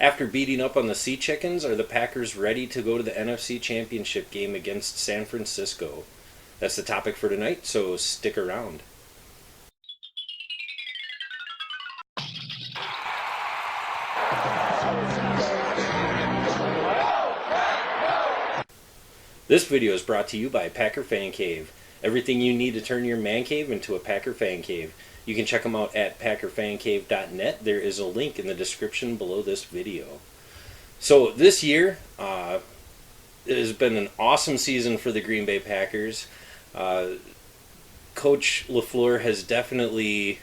After beating up on the Sea Chickens, are the Packers ready to go to the NFC Championship game against San Francisco? That's the topic for tonight, so stick around. This video is brought to you by Packer Fan Cave. Everything you need to turn your man cave into a Packer Fan Cave. You can check them out at packerfancave.net. There is a link in the description below this video. So this year, it has been an awesome season for the Green Bay Packers. Coach Lafluer has definitely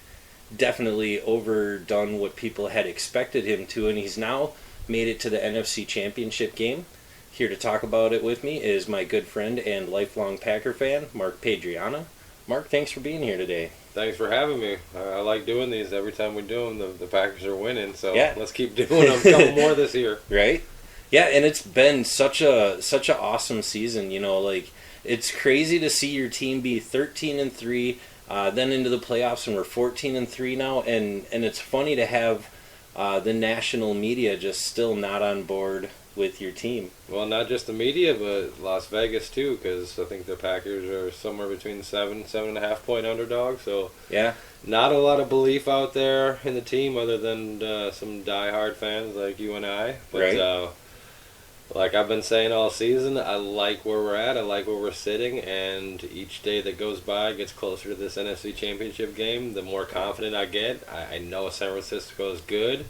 overdone what people had expected him to, and he's now made it to the NFC Championship game. Here to talk about it with me is my good friend and lifelong Packer fan, Mark Padriana. Mark, thanks for being here today. Thanks for having me. I like doing these. Every time we do them, the Packers are winning, so yeah. Let's keep doing them. A couple more this year. Right? Yeah, and it's been such a awesome season. You know, like, it's crazy to see your team be 13-3, then into the playoffs, and we're 14-3 now, and it's funny to have the national media just still not on board with your team. Well, not just the media, but Las Vegas too, because I think the Packers are somewhere between 7.5 point underdogs. So yeah, not a lot of belief out there in the team, other than some diehard fans like you and I. But right. Like I've been saying all season, I like where we're at. I like where we're sitting, and each day that goes by gets closer to this NFC Championship game. The more confident I get. I know San Francisco is good.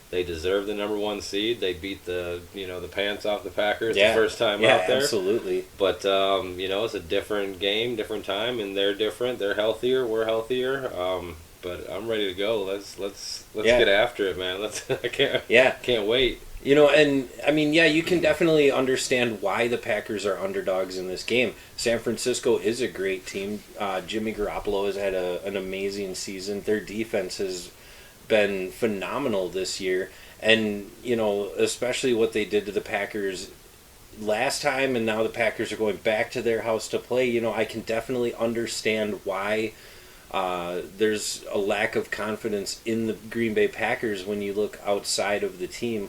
They deserve the number one seed. They beat the pants off the Packers the first time out there. Absolutely. But it's a different game, different time, and they're different. They're healthier. We're healthier. But I'm ready to go. Let's get after it, man. I can't wait. You know, and I mean, yeah, you can definitely understand why the Packers are underdogs in this game. San Francisco is a great team. Jimmy Garoppolo has had an amazing season. Their defense has been phenomenal this year, and especially what they did to the Packers last time, and now the Packers are going back to their house to play. I can definitely understand why there's a lack of confidence in the Green Bay Packers when you look outside of the team,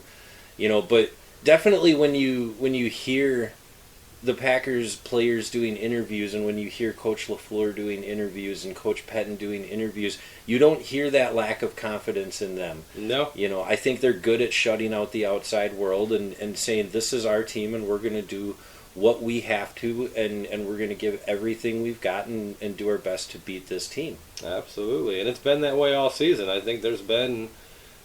but definitely when you hear the Packers players doing interviews, and when you hear Coach Lafluer doing interviews and Coach Pettin doing interviews, you don't hear that lack of confidence in them. No. I think they're good at shutting out the outside world and saying, this is our team and we're going to do what we have to, and we're going to give everything we've got and do our best to beat this team. Absolutely. And it's been that way all season. I think there's been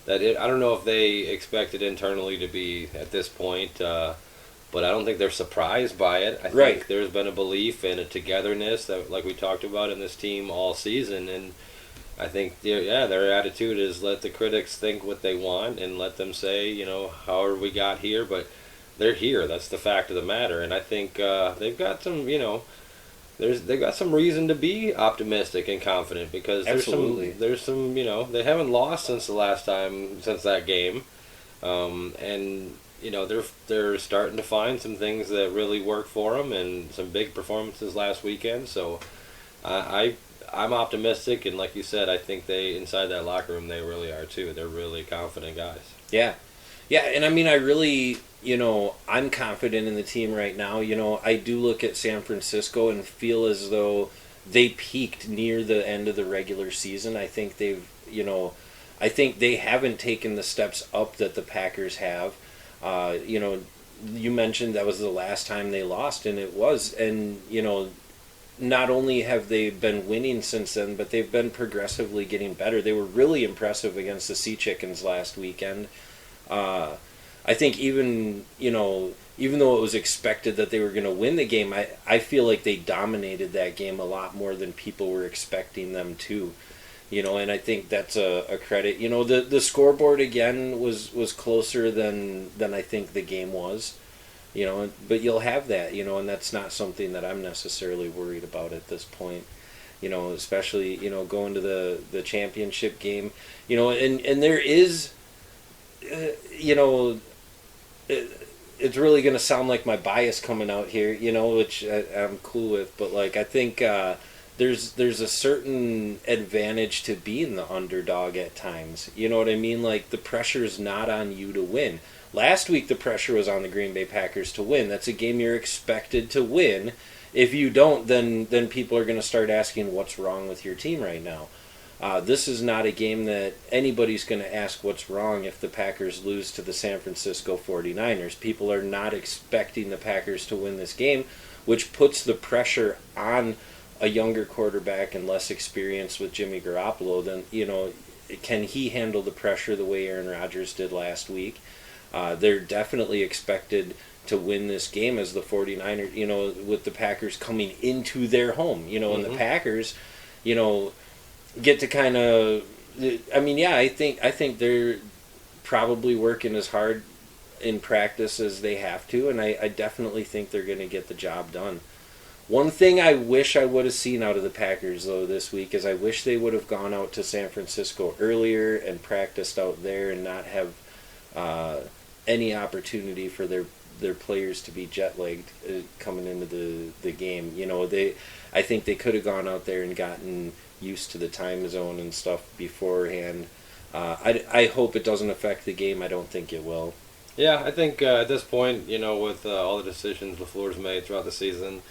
I don't know if they expected internally to be at this point, but I don't think they're surprised by it. I think there's been a belief and a togetherness that, like we talked about, in this team all season. And I think, their attitude is let the critics think what they want and let them say, however we got here. But they're here. That's the fact of the matter. And I think they've got some, they've got some reason to be optimistic and confident, because there's some, they haven't lost since that game, and. They're starting to find some things that really work for them, and some big performances last weekend. So I'm optimistic, and like you said, I think inside that locker room, they really are too. They're really confident guys. Yeah, and I mean, I really, I'm confident in the team right now. I do look at San Francisco and feel as though they peaked near the end of the regular season. I think I think they haven't taken the steps up that the Packers have. You mentioned that was the last time they lost, and it was. And, not only have they been winning since then, but they've been progressively getting better. They were really impressive against the Sea Chickens last weekend. I think even though it was expected that they were going to win the game, I feel like they dominated that game a lot more than people were expecting them to. And I think that's a credit. The scoreboard again was closer than I think the game was. But you'll have that. And that's not something that I'm necessarily worried about at this point. Especially going to the championship game. And there is, it's really going to sound like my bias coming out here. Which I'm cool with. But like I think. there's a certain advantage to being the underdog at times. You know what I mean? Like, the pressure is not on you to win. Last week, the pressure was on the Green Bay Packers to win. That's a game you're expected to win. If you don't, then people are going to start asking what's wrong with your team right now. This is not a game that anybody's going to ask what's wrong if the Packers lose to the San Francisco 49ers. People are not expecting the Packers to win this game, which puts the pressure on a younger quarterback and less experience with Jimmy Garoppolo. Then, can he handle the pressure the way Aaron Rodgers did last week? They're definitely expected to win this game as the 49ers, with the Packers coming into their home, and the Packers, get to kind of, I think they're probably working as hard in practice as they have to, and I definitely think they're going to get the job done. One thing I wish I would have seen out of the Packers, though, this week is I wish they would have gone out to San Francisco earlier and practiced out there and not have any opportunity for their players to be jet-lagged coming into the game. I think they could have gone out there and gotten used to the time zone and stuff beforehand. I hope it doesn't affect the game. I don't think it will. Yeah, I think at this point, with all the decisions Lafleur's made throughout the season,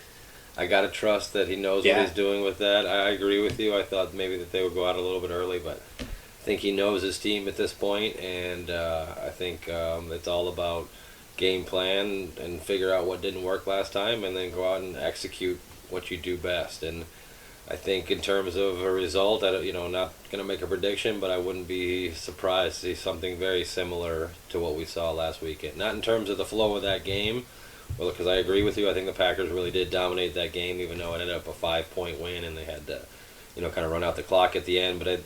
I got to trust that he knows what he's doing with that. I agree with you. I thought maybe that they would go out a little bit early, but I think he knows his team at this point, and I think it's all about game plan and figure out what didn't work last time and then go out and execute what you do best. And I think in terms of a result, not going to make a prediction, but I wouldn't be surprised to see something very similar to what we saw last weekend. Not in terms of the flow of that game, well, because I agree with you. I think the Packers really did dominate that game, even though it ended up a 5-point win and they had to, kind of run out the clock at the end. But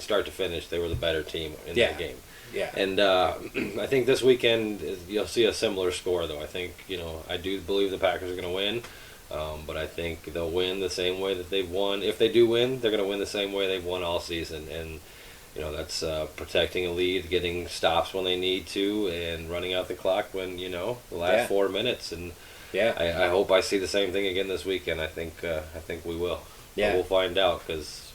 start to finish, they were the better team in that game. Yeah. And I think this weekend you'll see a similar score, though. I think, I do believe the Packers are going to win. But I think they'll win the same way that they've won. If they do win, they're going to win the same way they've won all season. And, that's protecting a lead, getting stops when they need to, and running out the clock when, the last 4 minutes. And I hope I see the same thing again this weekend. I think we will. Yeah. But we'll find out because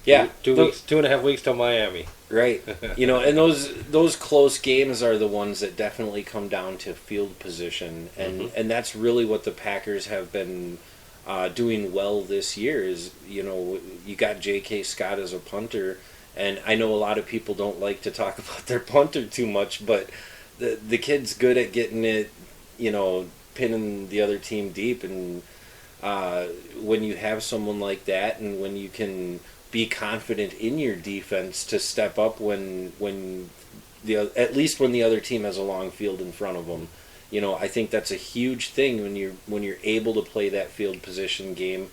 2.5 weeks till Miami. Right. And those close games are the ones that definitely come down to field position. And that's really what the Packers have been doing well this year is, you got J.K. Scott as a punter. And I know a lot of people don't like to talk about their punter too much, but the kid's good at getting it, pinning the other team deep. And when you have someone like that and when you can be confident in your defense to step up when at least when the other team has a long field in front of them. I think that's a huge thing when you're able to play that field position game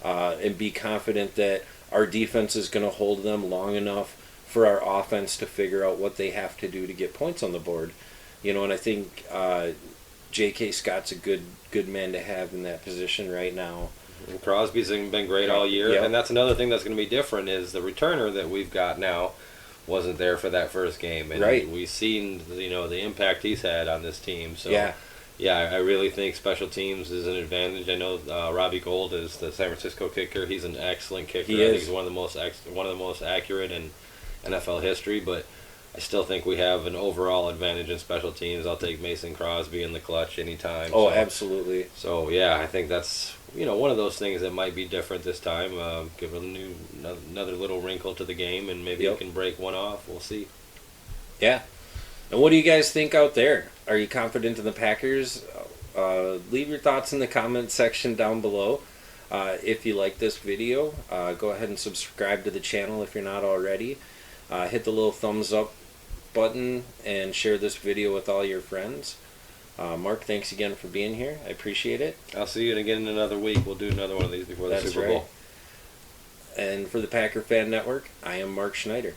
and be confident that our defense is going to hold them long enough for our offense to figure out what they have to do to get points on the board. And I think J.K. Scott's a good man to have in that position right now. And Crosby's been great all year, and that's another thing that's going to be different is the returner that we've got now wasn't there for that first game, and we've seen the impact he's had on this team. So I really think special teams is an advantage. I know Robbie Gould is the San Francisco kicker. He's an excellent kicker. I think he's one of the most accurate in NFL history, but I still think we have an overall advantage in special teams. I'll take Mason Crosby in the clutch anytime. Oh, absolutely. So, I think that's, one of those things that might be different this time. Give another little wrinkle to the game, and maybe you can break one off. We'll see. Yeah. And what do you guys think out there? Are you confident in the Packers? Leave your thoughts in the comments section down below. If you like this video, go ahead and subscribe to the channel if you're not already. Hit the little thumbs up button and share this video with all your friends. Mark, thanks again for being here. I appreciate it. I'll see you again in another week. We'll do another one of these before the Super Bowl. And for the Packer Fan Network, I am Mark Schneider.